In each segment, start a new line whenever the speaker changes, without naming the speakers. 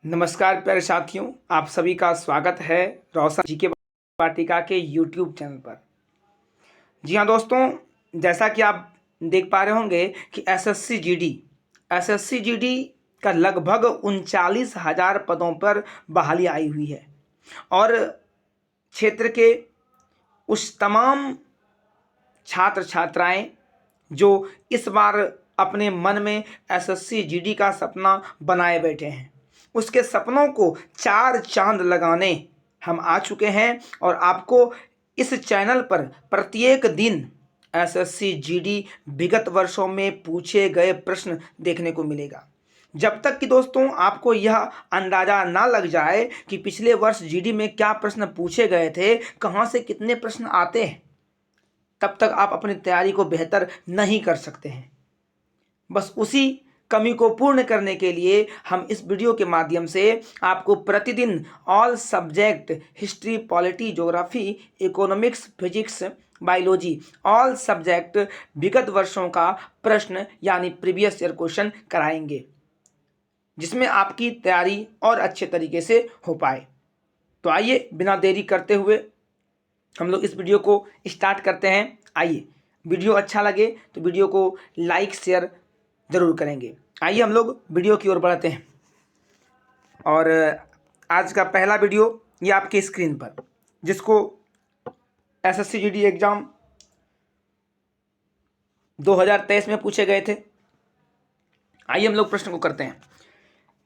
नमस्कार प्यारे साथियों, आप सभी का स्वागत है रोशन जी के वाटिका के यूट्यूब चैनल पर। जी हाँ दोस्तों, जैसा कि आप देख पा रहे होंगे कि एसएससी जीडी का लगभग 39,000 पदों पर बहाली आई हुई है और क्षेत्र के उस तमाम छात्र छात्राएं जो इस बार अपने मन में एसएससी जीडी का सपना बनाए बैठे हैं, उसके सपनों को चार चांद लगाने हम आ चुके हैं और आपको इस चैनल पर प्रत्येक दिन एसएससी जीडी विगत वर्षों में पूछे गए प्रश्न देखने को मिलेगा। जब तक कि दोस्तों आपको यह अंदाज़ा ना लग जाए कि पिछले वर्ष जीडी में क्या प्रश्न पूछे गए थे, कहाँ से कितने प्रश्न आते हैं, तब तक आप अपनी तैयारी को बेहतर नहीं कर सकते हैं। बस उसी कमी को पूर्ण करने के लिए हम इस वीडियो के माध्यम से आपको प्रतिदिन all subject history, polity, geography, economics, physics, biology all subject विगत वर्षों का प्रश्न यानी प्रीवियस ईयर क्वेश्चन कराएंगे, जिसमें आपकी तैयारी और अच्छे तरीके से हो पाए। तो आइए बिना देरी करते हुए हम लोग इस वीडियो को स्टार्ट करते हैं। आइए, वीडियो अच्छा लगे तो वीडियो को लाइक शेयर ज़रूर करेंगे। आइए हम लोग वीडियो की ओर बढ़ते हैं और आज का पहला वीडियो ये आपके स्क्रीन पर, जिसको एसएससी जीडी एग्ज़ाम 2023 में पूछे गए थे। आइए हम लोग प्रश्न को करते हैं।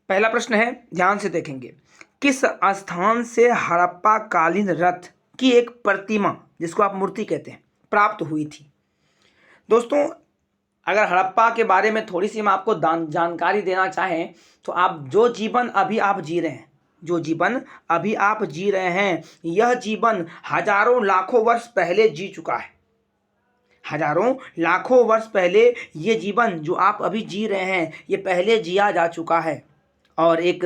पहला प्रश्न है, ध्यान से देखेंगे, किस स्थान से हड़प्पा कालीन रथ की एक प्रतिमा, जिसको आप मूर्ति कहते हैं, प्राप्त हुई थी? दोस्तों, अगर हड़प्पा के बारे में थोड़ी सी हम आपको जानकारी देना चाहें तो आप जो जीवन अभी आप जी रहे हैं, यह जीवन हजारों लाखों वर्ष पहले जी चुका है। हजारों लाखों वर्ष पहले ये जीवन जो आप अभी जी रहे हैं, ये पहले जिया जा चुका है। और एक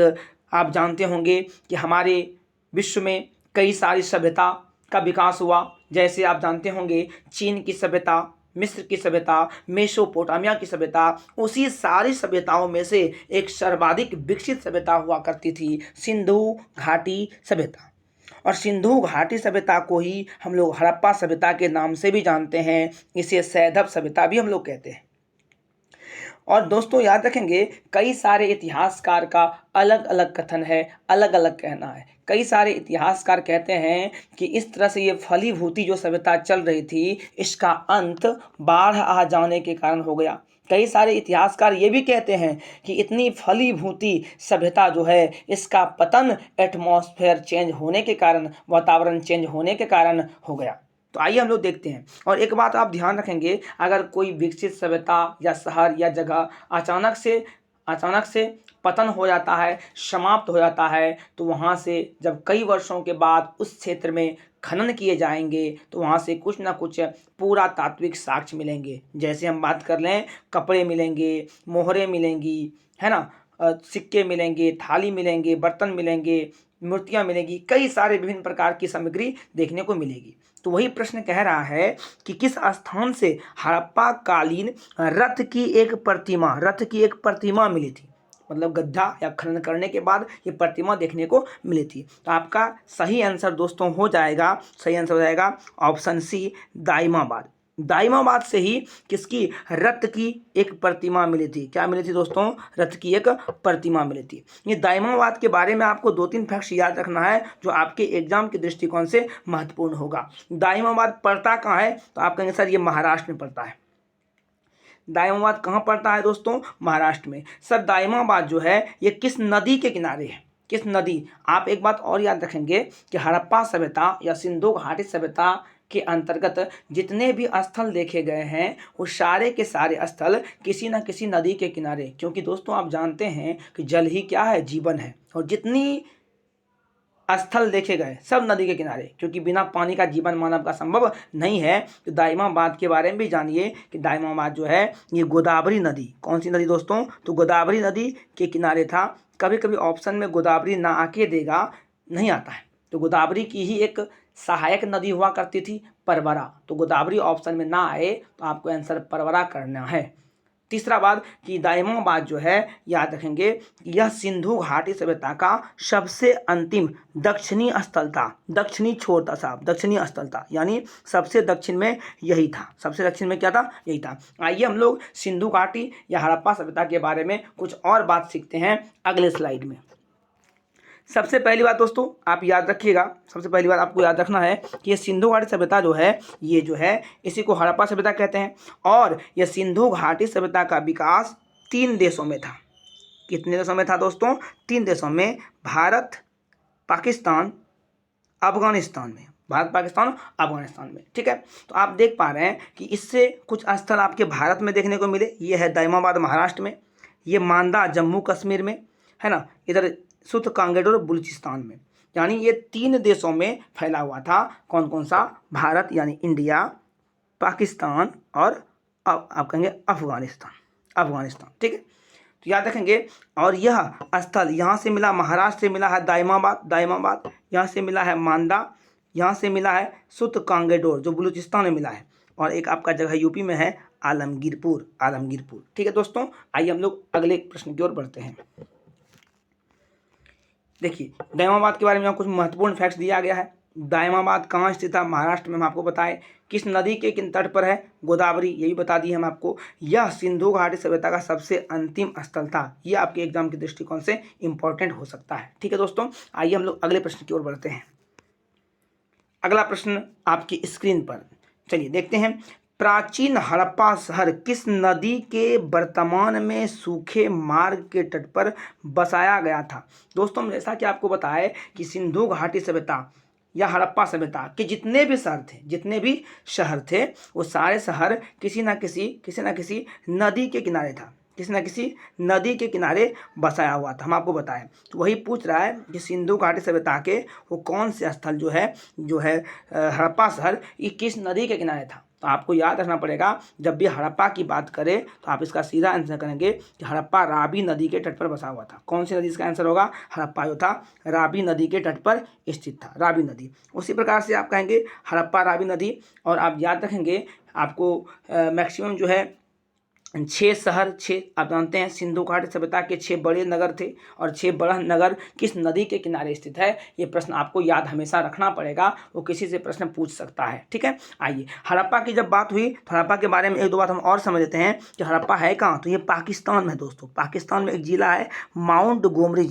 आप जानते होंगे कि हमारे विश्व में कई सारी सभ्यता का विकास हुआ। जैसे आप जानते होंगे चीन की सभ्यता, मिस्र की सभ्यता, मेसोपोटामिया की सभ्यता, उसी सारी सभ्यताओं में से एक सर्वाधिक विकसित सभ्यता हुआ करती थी सिंधु घाटी सभ्यता। और सिंधु घाटी सभ्यता को ही हम लोग हड़प्पा सभ्यता के नाम से भी जानते हैं। इसे सैंधव सभ्यता भी हम लोग कहते हैं। और दोस्तों याद रखेंगे, कई सारे इतिहासकार का अलग अलग कथन है, अलग अलग कहना है। कई सारे इतिहासकार कहते हैं कि इस तरह से ये फलीभूति जो सभ्यता चल रही थी, इसका अंत बाढ़ आ जाने के कारण हो गया। कई सारे इतिहासकार ये भी कहते हैं कि इतनी फलीभूति सभ्यता जो है, इसका पतन एटमॉस्फेयर चेंज होने के कारण, वातावरण चेंज होने के कारण हो गया। तो आइए हम लोग देखते हैं। और एक बात आप ध्यान रखेंगे, अगर कोई विकसित सभ्यता या शहर या जगह अचानक से पतन हो जाता है, समाप्त हो जाता है, तो वहाँ से जब कई वर्षों के बाद उस क्षेत्र में खनन किए जाएंगे तो वहाँ से कुछ ना कुछ पुरातात्विक साक्ष्य मिलेंगे। जैसे हम बात कर लें, कपड़े मिलेंगे, मोहरें मिलेंगी, है ना, सिक्के मिलेंगे, थाली मिलेंगे, बर्तन मिलेंगे, मूर्तियाँ मिलेंगी, कई सारे विभिन्न प्रकार की सामग्री देखने को मिलेगी। तो वही प्रश्न कह रहा है कि किस स्थान से हड़प्पा कालीन रथ की एक प्रतिमा मिली थी। मतलब गड्ढा या खनन करने के बाद ये प्रतिमा देखने को मिली थी। तो आपका सही आंसर दोस्तों हो जाएगा ऑप्शन सी, दाइमाबाद से ही किसकी, रथ की एक प्रतिमा मिली थी। क्या मिली थी दोस्तों? रथ की एक प्रतिमा मिली थी। ये दाइमाबाद के बारे में आपको 2-3 फैक्ट्स याद रखना है जो आपके एग्जाम के दृष्टिकोण से महत्वपूर्ण होगा। दाइमाबाद पड़ता कहाँ है? तो आप कहेंगे सर ये महाराष्ट्र में पड़ता है। दाइमाबाद कहाँ पड़ता है दोस्तों? महाराष्ट्र में। सर दाइमाबाद जो है ये किस नदी के किनारे है? किस नदी? आप एक बात और याद रखेंगे कि हड़प्पा सभ्यता या सिंधु घाटी सभ्यता के अंतर्गत जितने भी स्थल देखे गए हैं, वो सारे के सारे स्थल किसी न किसी नदी के किनारे। क्योंकि दोस्तों आप जानते हैं कि जल ही क्या है? जीवन है। और जितनी स्थल देखे गए सब नदी के किनारे, क्योंकि बिना पानी का जीवन मानव का संभव नहीं है। तो दाइमाबाद के बारे में भी जानिए कि दाइमाबाद जो है ये गोदावरी नदी, कौन सी नदी दोस्तों? तो गोदावरी नदी के किनारे था। कभी कभी ऑप्शन में गोदावरी ना आके देगा, नहीं आता है, तो गोदावरी की ही एक सहायक नदी हुआ करती थी, परवरा। तो गोदावरी ऑप्शन में ना आए तो आपको आंसर परवरा करना है। तीसरा बात कि दाइमाबाद जो है, याद रखेंगे, यह सिंधु घाटी सभ्यता का सबसे अंतिम दक्षिणी स्थल था। दक्षिणी छोर था साहब, दक्षिणी स्थल था, यानी सबसे दक्षिण में यही था। सबसे दक्षिण में क्या था? यही था। आइए हम लोग सिंधु घाटी या हड़प्पा सभ्यता के बारे में कुछ और बात सीखते हैं अगले स्लाइड में। सबसे पहली बात दोस्तों आप याद रखिएगा, सबसे पहली बात आपको याद रखना है कि ये सिंधु घाटी सभ्यता जो है, ये जो है इसी को हड़प्पा सभ्यता कहते हैं। और यह सिंधु घाटी सभ्यता का विकास 3 देशों में था। कितने देशों में था दोस्तों? 3 देशों में, भारत, पाकिस्तान, अफगानिस्तान में। भारत, पाकिस्तान, अफगानिस्तान में, ठीक है। तो आप देख पा रहे हैं कि इससे कुछ स्थल आपके भारत में देखने को मिले। ये है दाइमाबाद महाराष्ट्र में, ये मांदा जम्मू कश्मीर में, है ना, इधर सुत कांगेडोर बलूचिस्तान में। यानी ये 3 देशों में फैला हुआ था। कौन कौन सा? भारत यानी इंडिया, पाकिस्तान और आप कहेंगे अफगानिस्तान, ठीक है। तो याद रखेंगे। और यह स्थल यहाँ से मिला, महाराष्ट्र से मिला है दाइमाबाद, यहाँ से मिला है मांदा, यहाँ से मिला है सुत कांगेडोर जो बलूचिस्तान में मिला है, और एक आपका जगह यूपी में है आलमगीरपुर, ठीक है दोस्तों। आइए हम लोग अगले प्रश्न की ओर बढ़ते हैं। देखिए दाइमाबाद के बारे में कुछ महत्वपूर्ण फैक्ट्स दिया गया है। दाइमाबाद कहाँ स्थित है? महाराष्ट्र में। हम आपको बताएं किस नदी के किन तट पर है? गोदावरी, यही बता दी हम आपको। यह सिंधु घाटी सभ्यता का सबसे अंतिम स्थल था। यह आपके एग्जाम के दृष्टिकोण से इंपॉर्टेंट हो सकता है, ठीक है दोस्तों। आइए हम लोग अगले प्रश्न की ओर बढ़ते हैं। अगला प्रश्न आपकी स्क्रीन पर, चलिए देखते हैं। प्राचीन हड़प्पा शहर किस नदी के वर्तमान में सूखे मार्ग के तट पर बसाया गया था? दोस्तों जैसा कि आपको बताया कि सिंधु घाटी सभ्यता या हड़प्पा सभ्यता के जितने भी शहर थे, वो सारे शहर किसी न किसी नदी के किनारे था, किसी न किसी नदी के किनारे बसाया हुआ था। हम आपको बताएं तो वही पूछ रहा है कि सिंधु घाटी सभ्यता के वो कौन से स्थल जो है हड़प्पा शहर, ये किस नदी के किनारे था? तो आपको याद रखना पड़ेगा, जब भी हड़प्पा की बात करें तो आप इसका सीधा आंसर करेंगे कि हड़प्पा रावी नदी के तट पर बसा हुआ था। कौन सी नदी इसका आंसर होगा? हड़प्पा जो था रावी नदी के तट पर स्थित था, रावी नदी। उसी प्रकार से आप कहेंगे हड़प्पा रावी नदी। और आप याद रखेंगे आपको मैक्सिमम जो है 6 आप जानते हैं सिंधु घाटी सभ्यता के 6 बड़े नगर थे, और 6 बड़ा नगर किस नदी के किनारे स्थित है? ये प्रश्न आपको याद हमेशा रखना पड़ेगा, वो किसी से प्रश्न पूछ सकता है, ठीक है। आइए हड़प्पा की जब बात हुई तो हड़प्पा के बारे में 1-2 बात हम और समझ लेते हैं कि हड़प्पा है कहाँ। तो ये पाकिस्तान में है दोस्तों। पाकिस्तान में एक जिला है माउंट गोमरी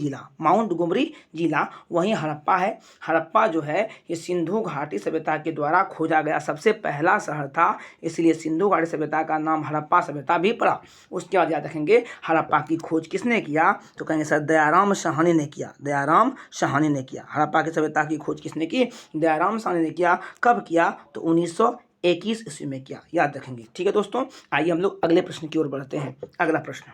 जिला, वहीं हड़प्पा है। हड़प्पा जो है ये सिंधु घाटी सभ्यता के द्वारा खोजा गया सबसे पहला शहर था, इसलिए सिंधु घाटी सभ्यता का नाम हड़प्पा सभ्यता भी पड़ा। उसके बाद याद रखेंगे हड़प्पा की खोज किसने किया? तो कहेंगे सर दयाराम साहनी ने किया। हड़प्पा की सभ्यता की खोज किसने की? दयाराम साहनी ने किया। कब किया? तो 1921 ईस्वी में किया, याद रखेंगे, ठीक है दोस्तों। आइए हम लोग अगले प्रश्न की ओर बढ़ते हैं। अगला प्रश्न,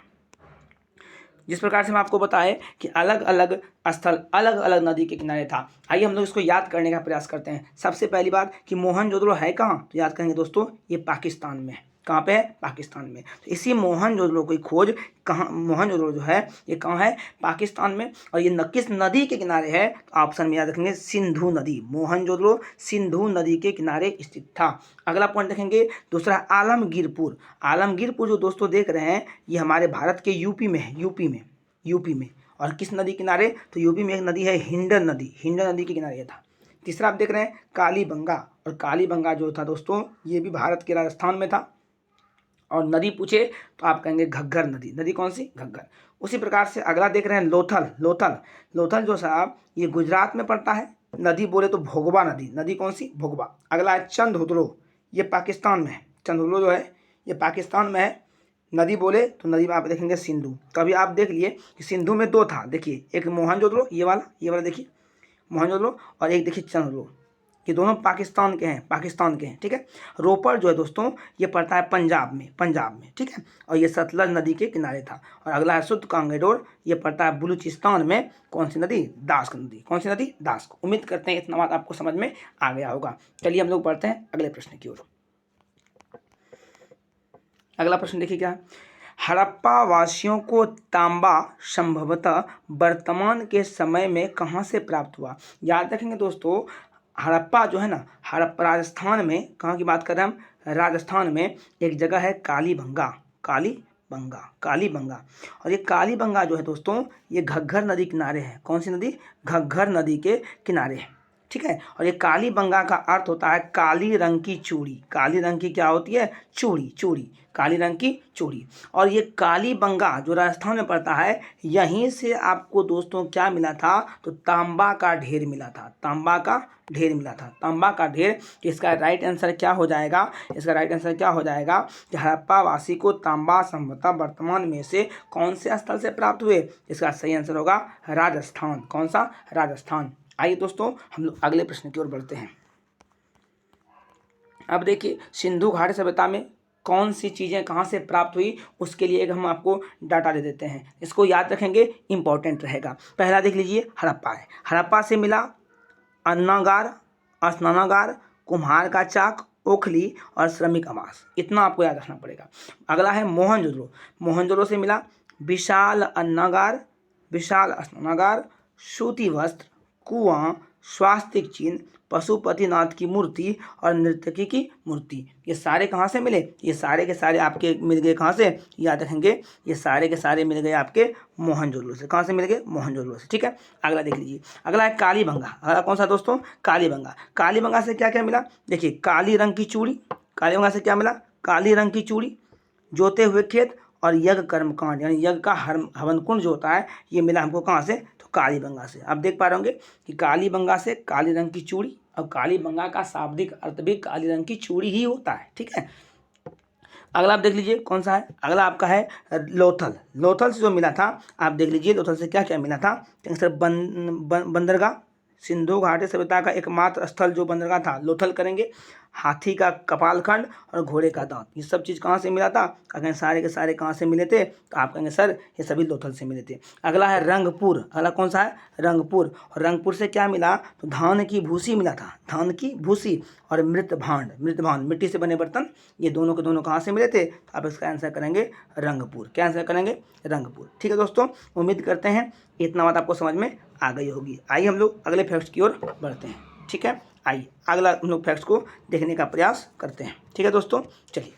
जिस प्रकार से मैं आपको बताएं कि अलग अलग स्थल अलग अलग नदी के किनारे था, आइए हम लोग इसको याद करने का प्रयास करते हैं। सबसे पहली बात कि मोहनजोदड़ो है कहाँ? तो याद करेंगे दोस्तों ये पाकिस्तान में है। कहाँ पे है? पाकिस्तान में। तो इसी मोहनजोदड़ो की खोज कहाँ, मोहनजोदड़ो जो है ये कहाँ है? पाकिस्तान में। और ये किस नदी के किनारे है? तो ऑप्शन में याद रखेंगे सिंधु नदी। मोहनजोदड़ो सिंधु नदी के किनारे स्थित था। अगला पॉइंट देखेंगे दूसरा आलमगीरपुर जो दोस्तों देख रहे हैं ये हमारे भारत के यूपी में है, यूपी में। और किस नदी किनारे? तो यूपी में एक नदी है हिंडन नदी के किनारे था। तीसरा आप देख रहे हैं कालीबंगा, और कालीबंगा जो था दोस्तों ये भी भारत के राजस्थान में था। और नदी पूछे तो आप कहेंगे घग्गर नदी कौन सी? घग्गर। उसी प्रकार से अगला देख रहे हैं लोथल जो साहब ये गुजरात में पड़ता है। नदी बोले तो भोगवा नदी कौन सी? भोगवा। अगला है चंदहुदड़ो, ये पाकिस्तान में है। चंदहुदड़ो जो है ये पाकिस्तान में है। नदी बोले तो नदी में आप देखेंगे सिंधु। कभी आप देख लिए कि सिंधु में 2 था, देखिए एक मोहनजोदड़ो ये वाला देखिए मोहनजोदड़ो, और एक देखिए चंदहुदड़ो। ये दोनों पाकिस्तान के हैं, ठीक है। रोपड़ जो है दोस्तों ये पड़ता है पंजाब में, ठीक है। और ये सतलज नदी के किनारे था। और अगला है सुत कांगेडोर, ये पड़ता है बलूचिस्तान में। कौन सी नदी? दास्क नदी। कौन सी नदी? दास्क। उम्मीद करते हैं इतना बात आपको समझ में आ गया होगा। चलिए हम लोग बढ़ते हैं अगले प्रश्न की ओर। अगला प्रश्न देखिए क्या है। हड़प्पा वासियों को तांबा संभवतः वर्तमान के समय में कहाँ से प्राप्त हुआ? याद रखेंगे दोस्तों हड़प्पा जो है ना, हड़प्पा राजस्थान में, कहाँ की बात कर रहे हैं हम? राजस्थान में एक जगह है कालीबंगा बंगा, कालीबंगा। और ये कालीबंगा जो है दोस्तों, ये घग्घर नदी किनारे है। कौन सी नदी? घग्घर नदी के किनारे है, ठीक है। और ये कालीबंगा का अर्थ होता है काली रंग की चूड़ी। काली रंग की क्या होती है? चूड़ी, चूड़ी, काली रंग की चूड़ी। और ये कालीबंगा जो राजस्थान में पड़ता है, यहीं से आपको दोस्तों क्या मिला था? तो तांबा का ढेर मिला था, तांबा का ढेर मिला था, तांबा का ढेर। इसका राइट आंसर क्या हो जाएगा? इसका राइट आंसर क्या हो जाएगा कि हड़प्पा वासी को तांबा संभवतः वर्तमान में से कौन से स्थल से प्राप्त हुए? इसका सही आंसर होगा राजस्थान। कौन सा? राजस्थान। आइए दोस्तों हम लोग अगले प्रश्न की ओर बढ़ते हैं। अब देखिए, सिंधु घाटी सभ्यता में कौन सी चीज़ें कहाँ से प्राप्त हुई, उसके लिए एक हम आपको डाटा दे देते हैं। इसको याद रखेंगे, इंपॉर्टेंट रहेगा। पहला देख लीजिए, हड़प्पा है। हड़प्पा से मिला अन्नागार, स्नानागार, कुम्हार का चाक, ओखली और श्रमिक आवास। इतना आपको याद रखना पड़ेगा। अगला है मोहनजोदड़ो। मोहनजोदड़ो से मिला विशाल अन्नागार, विशाल स्नानागार, सूती वस्त्र, कुआं, स्वास्तिक चिन्ह, पशुपतिनाथ की मूर्ति और नर्तकी की मूर्ति। ये सारे कहाँ से मिले? ये सारे के सारे आपके मिल गए कहाँ से? याद रखेंगे, ये सारे के सारे मिल गए आपके मोहनजोदड़ो से। कहाँ से मिल गए? मोहनजोदड़ो से, ठीक है। अगला देख लीजिए, अगला है कालीबंगा। अगला कौन सा दोस्तों? कालीबंगा। कालीबंगा से क्या क्या मिला? देखिए, काली रंग की चूड़ी। कालीबंगा से क्या मिला? काली रंग की चूड़ी, जोते हुए खेत और यज्ञ कर्मकांड, यानी यज्ञ का हवन कुंड जो होता है, ये मिला हमको कहाँ से? तो कालीबंगा से। आप देख पा रहे होंगे कि कालीबंगा से काली रंग की चूड़ी, और कालीबंगा का शाब्दिक अर्थ भी काली रंग की चूड़ी ही होता है, ठीक है। अगला आप देख लीजिए कौन सा है? अगला आपका है लोथल। लोथल से जो मिला था, आप देख लीजिए लोथल से क्या क्या मिला था। सर बंदरगाह, सिंधु घाटी सभ्यता का एकमात्र स्थल जो बंदरगाह था, लोथल करेंगे। हाथी का कपालखंड और घोड़े का दांत, ये सब चीज़ कहाँ से मिला था? अगर सारे के सारे कहाँ से मिले थे? तो आप कहेंगे सर ये सभी लोथल से मिले थे। अगला है रंगपुर। अगला कौन सा है? रंगपुर। और रंगपुर से क्या मिला? तो धान की भूसी मिला था, धान की भूसी और मृत भांड, मृत भांड मिट्टी से बने बर्तन, ये दोनों के दोनों कहाँ से मिले थे? तो आप इसका आंसर करेंगे रंगपुर। क्या आंसर करेंगे? रंगपुर, ठीक है दोस्तों। उम्मीद करते हैं इतना बात आपको समझ में आ गई होगी। आइए हम लोग अगले फैक्ट्स की ओर बढ़ते हैं, ठीक है। आइए अगला हम लोग फैक्ट्स को देखने का प्रयास करते हैं, ठीक है दोस्तों। चलिए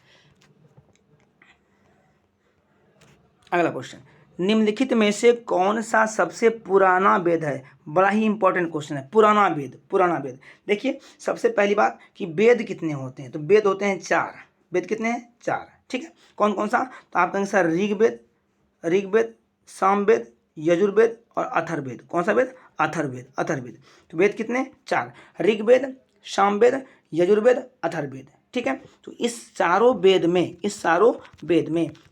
अगला क्वेश्चन, निम्नलिखित में से कौन सा सबसे पुराना वेद है? बड़ा ही इंपॉर्टेंट क्वेश्चन है, पुराना वेद, पुराना वेद। देखिए, सबसे पहली बात कि वेद कितने होते हैं? तो वेद होते हैं 4। वेद कितने हैं? 4, ठीक है। कौन कौन सा? तो आप कहेंगे सर ऋग्वेद, ऋग्वेद, सामवेद, यजुर्वेद और अथर्ववेद। कौन सा वेद? अथर्ववेद, अथर्ववेद। तो वेद कितने? 4, ऋग्वेद, सामवेद, यजुर्वेद, अथर्ववेद, ठीक है। तो इस चारों वेद में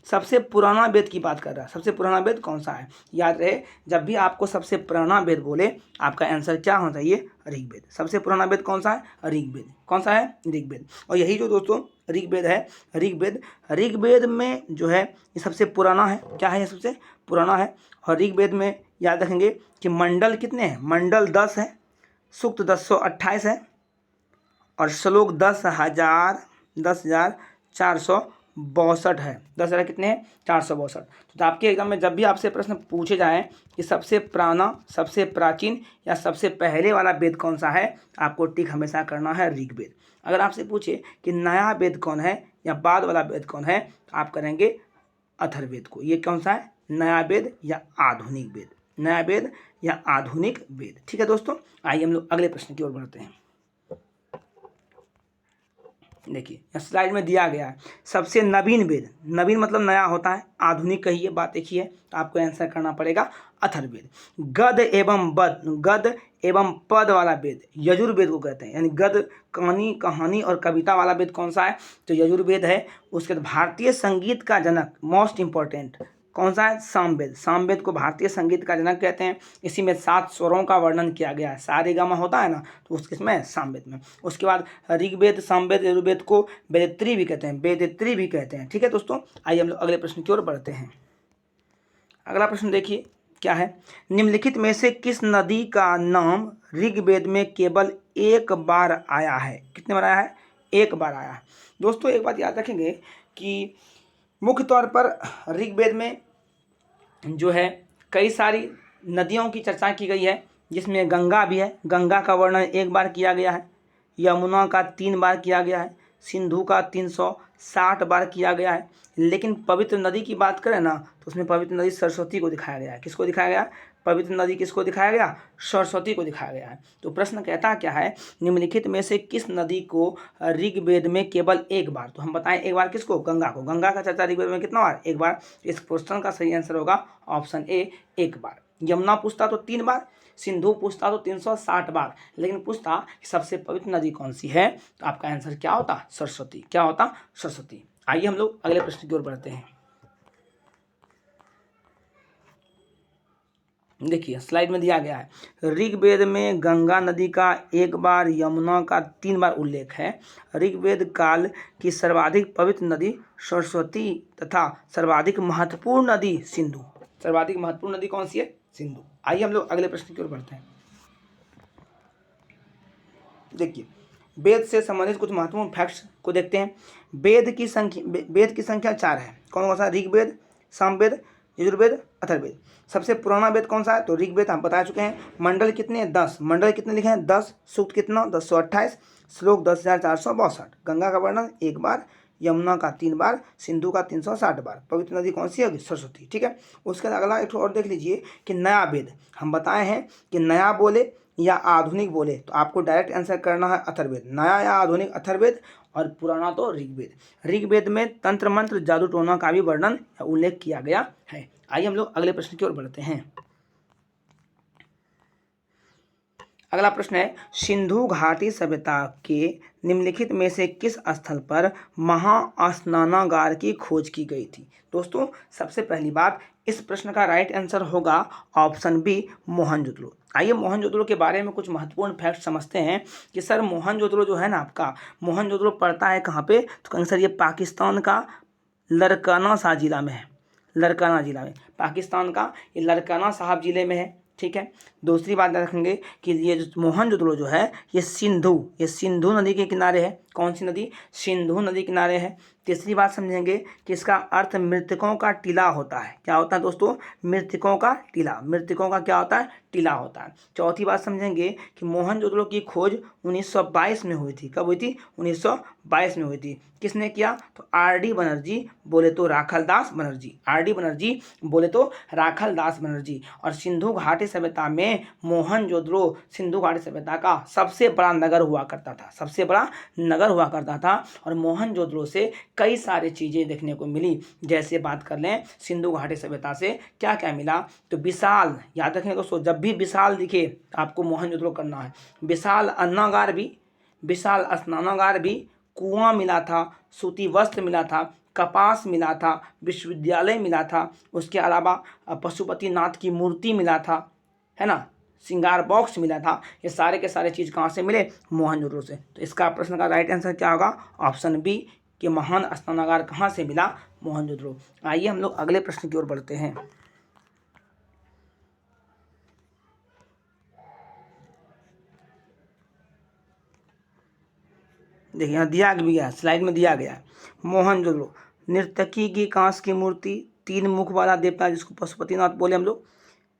सबसे पुराना वेद की बात कर रहा है। सबसे पुराना वेद कौन सा है? याद रहे, जब भी आपको सबसे पुराना वेद बोले, आपका आंसर क्या होना चाहिए? ऋग्वेद। सबसे पुराना वेद कौन सा है? ऋग्वेद। कौन सा है? ऋग्वेद। और यही जो दोस्तों ऋग्वेद है, ऋग्वेद में जो है ये सबसे पुराना है। क्या है? ये सबसे पुराना है। और ऋग्वेद में याद रखेंगे कि मंडल कितने हैं? मंडल 10 है, सूक्त 1028 है और श्लोक 10,462 है। 10,000 कितने हैं? 462। तो आपके एग्जाम में जब भी आपसे प्रश्न पूछे जाएं कि सबसे पुराना, सबसे प्राचीन या सबसे पहले वाला वेद कौन सा है, आपको टिक हमेशा करना है ऋग्वेद। अगर आपसे पूछे कि नया वेद कौन है या बाद वाला वेद कौन है, तो आप करेंगे अथर्ववेद को। ये कौन सा है? नया वेद या आधुनिक वेद, नया वेद या आधुनिक वेद, ठीक है दोस्तों। आइए हम लोग अगले प्रश्न की ओर बढ़ते हैं। देखिए स्लाइड में दिया गया है सबसे नवीन वेद, नवीन मतलब नया होता है, आधुनिक कहिए, बात एक ही है, तो आपको आंसर करना पड़ेगा अथर्ववेद। गद एवं पद वाला वेद यजुर्वेद को कहते हैं, यानी गद कहानी और कविता वाला वेद कौन सा है? तो यजुर्वेद है। उसके बाद भारतीय संगीत का जनक, मोस्ट इंपॉर्टेंट कौन सा है? सामवेद। सामवेद को भारतीय संगीत का जनक कहते हैं। इसी में 7 स्वरों का वर्णन किया गया है, सारेगामा होता है ना, तो उसमें सामवेद में। उसके बाद ऋग्वेद, सामवेद, यजुर्वेद को वेदत्री भी कहते हैं, वेदत्री भी कहते हैं, ठीक है दोस्तों। आइए हम लोग अगले प्रश्न की ओर बढ़ते हैं। अगला प्रश्न देखिए क्या है, निम्नलिखित में से किस नदी का नाम ऋग्वेद में केवल एक बार आया है? कितने बार आया है? एक बार आया है। दोस्तों एक बात याद रखेंगे कि मुख्य तौर पर ऋग्वेद में जो है कई सारी नदियों की चर्चा की गई है, जिसमें गंगा भी है। गंगा का वर्णन एक बार किया गया है, यमुना का 3 बार किया गया है, सिंधु का 60 बार किया गया है। लेकिन पवित्र नदी की बात करें ना तो उसमें पवित्र नदी सरस्वती को दिखाया गया है। किसको दिखाया गया? पवित्र नदी किसको दिखाया गया? सरस्वती को दिखाया गया है। तो प्रश्न कहता क्या है, निम्नलिखित में से किस नदी को ऋग्वेद में केवल एक बार, तो हम बताएं एक बार किसको? गंगा को। गंगा का चर्चा ऋग्वेद में कितना बार? एक बार। इस क्वेश्चन का सही आंसर होगा ऑप्शन ए, एक बार। यमुना पूछता तो 3 बार, सिंधु पूछता तो 360 बार, लेकिन पूछता सबसे पवित्र नदी कौन सी है, तो आपका आंसर क्या होता? सरस्वती। क्या होता? सरस्वती। आइए हम लोग अगले प्रश्न की ओर बढ़ते हैं। देखिए स्लाइड में दिया गया है, ऋग्वेद में गंगा नदी का 1 बार, यमुना का 3 बार उल्लेख है। ऋग्वेद काल की सर्वाधिक पवित्र नदी सरस्वती तथा सर्वाधिक महत्वपूर्ण नदी सिंधु। सर्वाधिक महत्वपूर्ण नदी कौन सी है? सिंधु। आइए हम लोग अगले प्रश्न की ओर बढ़ते हैं। देखिए वेद से संबंधित कुछ महत्वपूर्ण फैक्ट्स को देखते हैं। वेद की संख्या 4 है। कौन कौन सा? ऋग्वेद, सामवेद, यजुर्वेद, अथर्ववेद। सबसे पुराना वेद कौन सा है? तो ऋग्वेद हम बता चुके हैं। मंडल कितने? 10। मंडल कितने लिखे हैं? 10। सूक्त कितना? 1028। श्लोक 10,462। गंगा का वर्णन 1 बार, यमुना का 3 बार, सिंधु का 360 बार। पवित्र नदी कौन सी होगी? सरस्वती। ठीक है। उसके बाद अगला एक और देख लीजिए कि नया वेद हम बताए हैं कि नया बोले या आधुनिक बोले तो आपको डायरेक्ट आंसर करना है अथर्ववेद। नया या आधुनिक अथर्ववेद, और पुराना तो ऋग्वेद। ऋग्वेद में तंत्र मंत्र जादू टोना का भी वर्णन या उल्लेख किया गया है। आइए हम लोग अगले प्रश्न की ओर बढ़ते हैं। अगला प्रश्न है, सिंधु घाटी सभ्यता के निम्नलिखित में से किस स्थल पर महास्नानागार की खोज की गई थी? दोस्तों सबसे पहली बात, इस प्रश्न का राइट आंसर होगा ऑप्शन बी, मोहनजोदड़ो। आइए मोहनजोदड़ो के बारे में कुछ महत्वपूर्ण फैक्ट समझते हैं कि सर मोहनजोदड़ो जो है ना आपका, मोहनजोदड़ो पड़ता है कहाँ पे? तो कहेंगे सर ये पाकिस्तान का लड़काना साहब जिला में है। लड़काना जिला में, पाकिस्तान का ये लड़काना साहब जिले में है। ठीक है। दूसरी बात याद रखेंगे कि ये जो मोहनजोदड़ो जो है ये सिंधु नदी के किनारे है। कौन सी नदी? सिंधु नदी किनारे है। तीसरी बात समझेंगे कि इसका अर्थ मृतकों का टीला होता है। क्या होता है दोस्तों? मृतकों का टीला। मृतकों का क्या होता है? टीला होता है। चौथी बात समझेंगे कि मोहनजोदड़ो की खोज 1922 में हुई थी। कब हुई थी? 1922 में हुई थी। किसने किया? तो आर.डी. बनर्जी, बोले तो राखालदास बनर्जी। आर.डी. बनर्जी, बोले तो राखालदास बनर्जी। और सिंधु घाटी सभ्यता में मोहनजोदड़ो सिंधु घाटी सभ्यता का सबसे बड़ा नगर हुआ करता था। सबसे बड़ा नगर हुआ करता था। और मोहनजोदड़ो से कई सारी चीज़ें देखने को मिली। जैसे बात कर लें सिंधु घाटी सभ्यता से क्या क्या मिला, तो विशाल, याद रखें दोस्तों, जब भी विशाल दिखे आपको मोहनजोदड़ो करना है। विशाल अन्नागार भी, विशाल स्नानागार भी, कुआं मिला था, सूती वस्त्र मिला था, कपास मिला था, विश्वविद्यालय मिला था, उसके अलावा पशुपतिनाथ की मूर्ति मिला था, है ना, श्रृंगार बॉक्स मिला था। ये सारे के सारे चीज़ कहाँ से मिले? मोहनजोदड़ो से। तो इसका प्रश्न का राइट आंसर क्या होगा? ऑप्शन बी कि महान स्नानागार कहाँ से मिला? मोहनजोदड़ो। आइए हम लोग अगले प्रश्न की ओर बढ़ते हैं। देखिए यहाँ दिया भी गया, स्लाइड में दिया गया है, मोहनजोदड़ो नर्तकी की कांस की मूर्ति, 3 मुख वाला देवता जिसको पशुपतिनाथ बोले हम लोग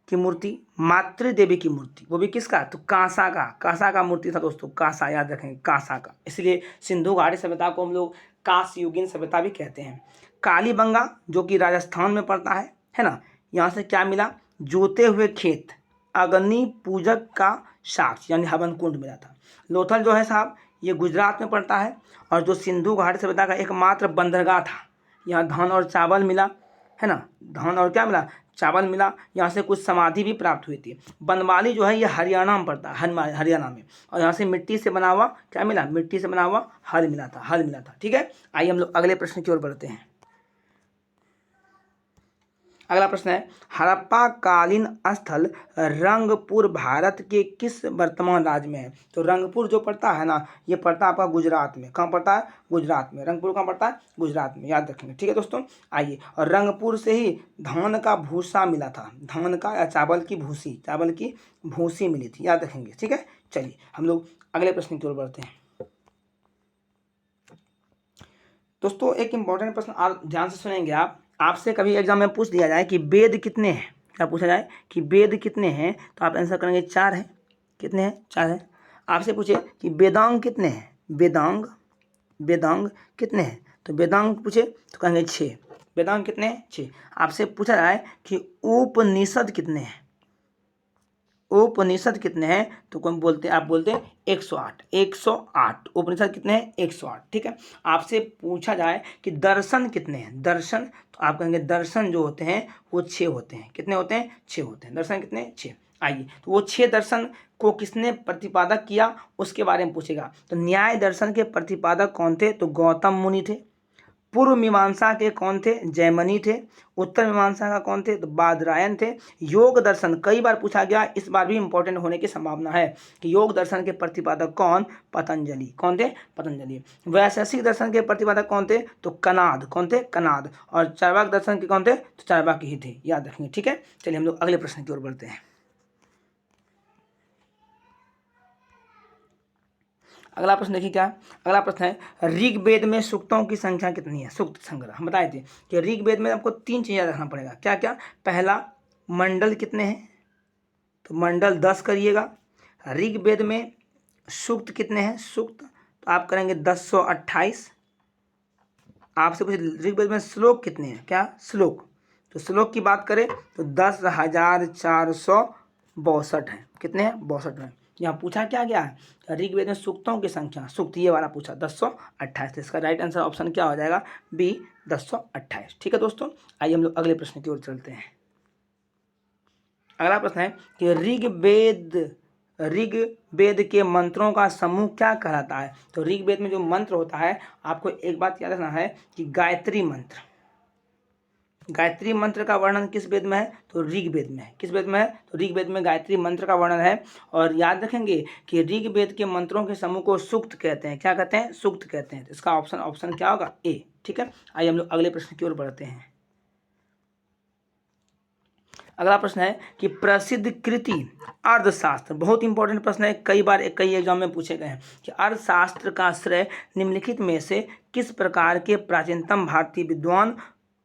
की मूर्ति, मातृ देवी की मूर्ति, वो भी किसका? तो कांसा का। कांसा का मूर्ति था दोस्तों, कांसा, याद रखें कांसा का। इसलिए सिंधु घाटी सभ्यता को हम लोग कांस्ययुगीन सभ्यता भी कहते हैं। कालीबंगा जो कि राजस्थान में पड़ता है ना, यहाँ से क्या मिला? जोते हुए खेत, अग्नि पूजक का साक्ष्य यानी हवन कुंड मिला था। लोथल जो है साहब ये गुजरात में पड़ता है। और जो सिंधु घाटी सभ्यता का एकमात्र बंदरगाह था, यहाँ धान और चावल मिला, है ना, धान और क्या मिला? चावल मिला। यहाँ से कुछ समाधि भी प्राप्त हुई थी। बनवाली जो है ये हरियाणा में पड़ता है, हरियाणा में। और यहाँ से मिट्टी से बना हुआ क्या मिला? मिट्टी से बना हुआ हल मिला था, हल मिला था। ठीक है। आइए हम लोग अगले प्रश्न की ओर बढ़ते हैं। अगला प्रश्न है, हड़प्पा कालीन स्थल रंगपुर भारत के किस वर्तमान राज्य में है? तो रंगपुर जो पड़ता है ना, ये पड़ता है आपका गुजरात में। कहाँ पड़ता है? गुजरात में। रंगपुर कहाँ पड़ता है? गुजरात में, याद रखेंगे। ठीक है दोस्तों। आइए, और रंगपुर से ही धान का भूसा मिला था। धान का या चावल की भूसी, चावल की भूसी मिली थी, याद रखेंगे। ठीक है। चलिए हम लोग अगले प्रश्न की ओर बढ़ते हैं। दोस्तों एक इंपॉर्टेंट प्रश्न आप ध्यान से सुनेंगे। आपसे कभी एग्जाम में पूछ दिया जाए कि वेद कितने हैं, क्या पूछा जाए कि वेद कितने हैं, तो आप आंसर करेंगे 4 हैं। कितने हैं? 4 हैं। आपसे पूछे कि वेदांग कितने हैं, वेदांग कितने हैं, तो वेदांग पूछे तो कहेंगे 6। वेदांग कितने हैं? 6। आपसे पूछा जाए कि उपनिषद कितने हैं, उपनिषद कितने हैं, तो कौन बोलते हैं? आप बोलते हैं 108। 108 उपनिषद कितने हैं? 108। ठीक है। आपसे पूछा जाए कि दर्शन कितने हैं, दर्शन, तो आप कहेंगे दर्शन जो होते हैं वो 6 होते हैं। कितने होते हैं? 6 होते हैं। दर्शन कितने? 6। आइए, तो वो 6 दर्शन को किसने प्रतिपादक किया उसके बारे में पूछेगा। तो न्याय दर्शन के प्रतिपादक कौन थे? तो गौतम मुनि थे। पूर्व मीमांसा के कौन थे? जैमिनी थे। उत्तर मीमांसा का कौन थे? तो बादरायण थे। योग दर्शन कई बार पूछा गया, इस बार भी इंपॉर्टेंट होने की संभावना है कि योग दर्शन के प्रतिपादक कौन? पतंजलि। कौन थे? पतंजलि। वैशेषिक दर्शन के प्रतिपादक कौन थे? तो कनाद। कौन थे? कनाद। और चार्वाक दर्शन के कौन थे? तो चार्वाक ही थे, याद रखेंगे। ठीक है, चलिए हम लोग अगले प्रश्न की ओर बढ़ते हैं। अगला प्रश्न देखिए क्या। अगला प्रश्न है ऋग्वेद में सूक्तों की संख्या कितनी है? सूक्त संग्रह हम बताए थे कि ऋग्वेद में आपको 3 चीज़ें रखना पड़ेगा। क्या क्या? पहला, मंडल कितने हैं, तो मंडल 10 करिएगा। ऋग्वेद में सूक्त कितने हैं? सूक्त तो आप करेंगे 1028। आपसे पूछे ऋग्वेद में श्लोक कितने हैं? क्या? श्लोक, तो श्लोक की बात करें तो 10,462 है। कितने हैं? 62 हैं। यहाँ पूछा क्या गया है? ऋग्वेद में सूक्तों की संख्या, सूक्त ये वाला पूछा 1028। तो इसका राइट आंसर ऑप्शन क्या हो जाएगा? बी, 1028। ठीक है दोस्तों, आइए हम लोग अगले प्रश्न की ओर चलते हैं। अगला प्रश्न है कि ऋग्वेद के मंत्रों का समूह क्या कहलाता है? तो ऋग्वेद में जो मंत्र होता है, आपको एक बात याद रखना है कि गायत्री मंत्र, गायत्री मंत्र का वर्णन किस वेद में है? तो ऋग्वेद में है। किस वेद में है? तो ऋग्वेद में गायत्री मंत्र का वर्णन है। और याद रखेंगे कि ऋग्वेद के मंत्रों के समूह को सूक्त कहते हैं। क्या कहते हैं? सूक्त कहते हैं। तो इसका ऑप्शन क्या होगा? ए। ठीक है, आइए हम लोग अगले प्रश्न की ओर बढ़ते हैं। अगला प्रश्न है कि प्रसिद्ध कृति अर्थशास्त्र, बहुत इंपॉर्टेंट प्रश्न है, कई बार कई एग्जाम में पूछे गए हैं कि अर्थशास्त्र का श्रेय निम्नलिखित में से किस प्रकार के प्राचीनतम भारतीय विद्वान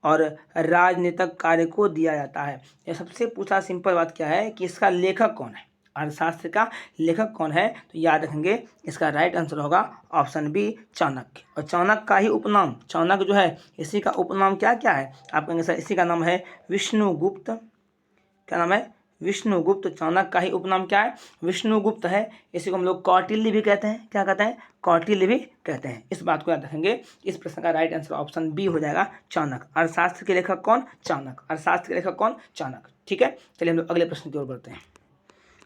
और राजनीतिक कार्य को दिया जाता है? यह सबसे पूछा सिंपल बात क्या है कि इसका लेखक कौन है, अर्थशास्त्र का लेखक कौन है? तो याद रखेंगे इसका राइट आंसर होगा ऑप्शन बी, चाणक्य। और चाणक्य का ही उपनाम, चाणक्य जो है इसी का उपनाम क्या क्या है? आप कहेंगे सर इसी का नाम है विष्णुगुप्त। क्या नाम है? विष्णुगुप्त। चाणक्य का ही उपनाम क्या है? विष्णुगुप्त है। इसी को हम लोग कौटिल्य भी कहते हैं। क्या कहते हैं? कौटिल्य भी कहते हैं। इस बात को याद रखेंगे। इस प्रश्न का राइट आंसर ऑप्शन बी हो जाएगा, चाणक्य। अर्थशास्त्र के लेखक कौन? चाणक्य। अर्थशास्त्र के लेखक कौन? चाणक्य। ठीक है, चलिए हम लोग अगले प्रश्न की ओर बढ़ते हैं।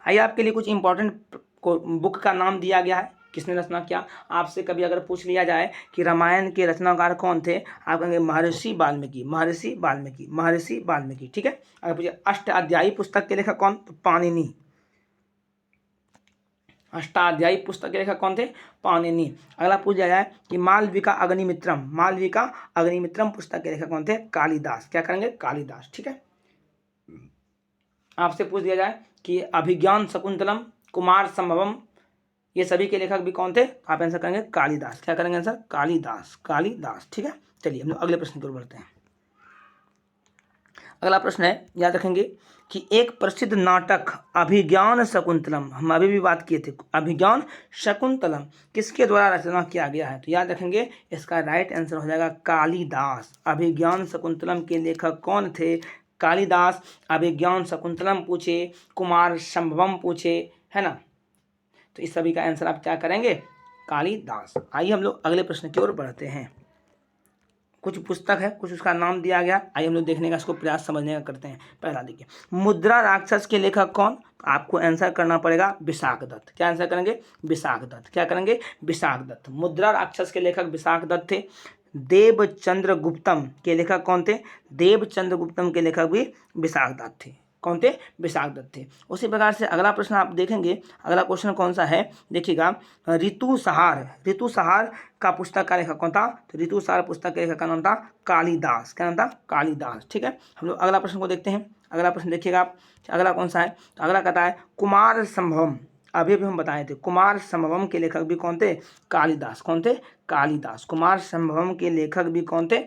आइए, आपके लिए कुछ इंपॉर्टेंट बुक का नाम दिया गया है, किसने रचना किया। आपसे कभी अगर पूछ लिया जाए कि रामायण के रचनाकार कौन थे, आप कहेंगे महर्षि वाल्मीकि, महर्षि वाल्मीकि, महर्षि वाल्मीकि। ठीक है, अगर पूछे अष्टाध्यायी पुस्तक के लेखक कौन, तो पाणिनि। अष्टाध्यायी पुस्तक के लेखक कौन थे? पाणिनि। अगला पूछ लिया जाए कि मालविका अग्निमित्रम, मालविका अग्निमित्रम पुस्तक के लेखक कौन थे? कालिदास। क्या करेंगे? कालिदास। ठीक है, आपसे पूछ दिया जाए कि अभिज्ञान शकुंतलम, कुमार संभवम, ये सभी के लेखक भी कौन थे? आप आंसर करेंगे कालिदास। क्या करेंगे आंसर? कालिदास, कालिदास। ठीक है, चलिए हम लोग अगले प्रश्न की ओर बढ़ते हैं। अगला प्रश्न है, याद रखेंगे कि एक प्रसिद्ध नाटक अभिज्ञान शकुंतलम, हम अभी भी बात किए थे, अभिज्ञान शकुंतलम किसके द्वारा रचना किया गया है? तो याद रखेंगे इसका राइट आंसर हो जाएगा कालिदास। अभिज्ञान शकुंतलम के लेखक कौन थे? कालिदास। अभिज्ञान शकुंतलम पूछे, कुमार संभवम पूछे, है ना, तो इस सभी का आंसर आप क्या करेंगे? कालिदास। आइए हम लोग अगले प्रश्न की ओर बढ़ते हैं। कुछ पुस्तक है, कुछ उसका नाम दिया गया, आइए हम लोग देखने का, इसको प्रयास समझने का करते हैं। पहला देखिए, मुद्रा राक्षस के लेखक कौन? आपको आंसर करना पड़ेगा विशाख दत्त। क्या आंसर करेंगे? विशाख दत्त। क्या करेंगे? विशाख दत्त। मुद्रा राक्षस के लेखक विशाख दत्त थे। देवचंद्र गुप्तम के लेखक कौन थे? देवचंद्र गुप्तम के लेखक भी विशाख दत्त थे। कौन थे? विशाख दत्त थे। उसी प्रकार से अगला प्रश्न आप देखेंगे, अगला क्वेश्चन कौन सा है देखिएगा, ऋतुसंहार, ऋतुसंहार का पुस्तक का लेखक कौन था? तो ऋतुसंहार पुस्तक के लेखक का नाम था कालिदास। क्या नाम था? कालिदास। ठीक है, हम लोग अगला प्रश्न को देखते हैं। अगला प्रश्न देखिएगा आप, अगला कौन सा है? तो अगला कहता है कुमार संभवम, अभी भी हम बताए थे, कुमार संभवम के लेखक भी कौन थे? कालिदास। कौन थे? कालिदास। कुमार संभवम के लेखक भी कौन थे?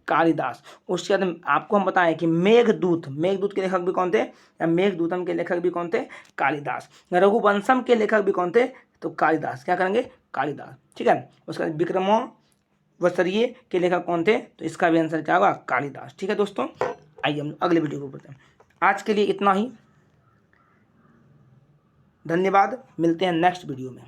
कालिदास। उसके बाद आपको हम बताएं कि मेघदूत, मेघदूत के लेखक भी कौन थे, या मेघदूतम के लेखक भी कौन थे? कालिदास। रघुवंशम के लेखक भी कौन थे? तो कालिदास। क्या करेंगे? कालिदास। ठीक है, उसके बाद वसरिये के लेखक कौन थे? तो इसका भी आंसर क्या होगा? कालिदास। ठीक है दोस्तों, आइए हम अगले वीडियो को पढ़ते हैं। आज के लिए इतना ही, धन्यवाद, मिलते हैं नेक्स्ट वीडियो में।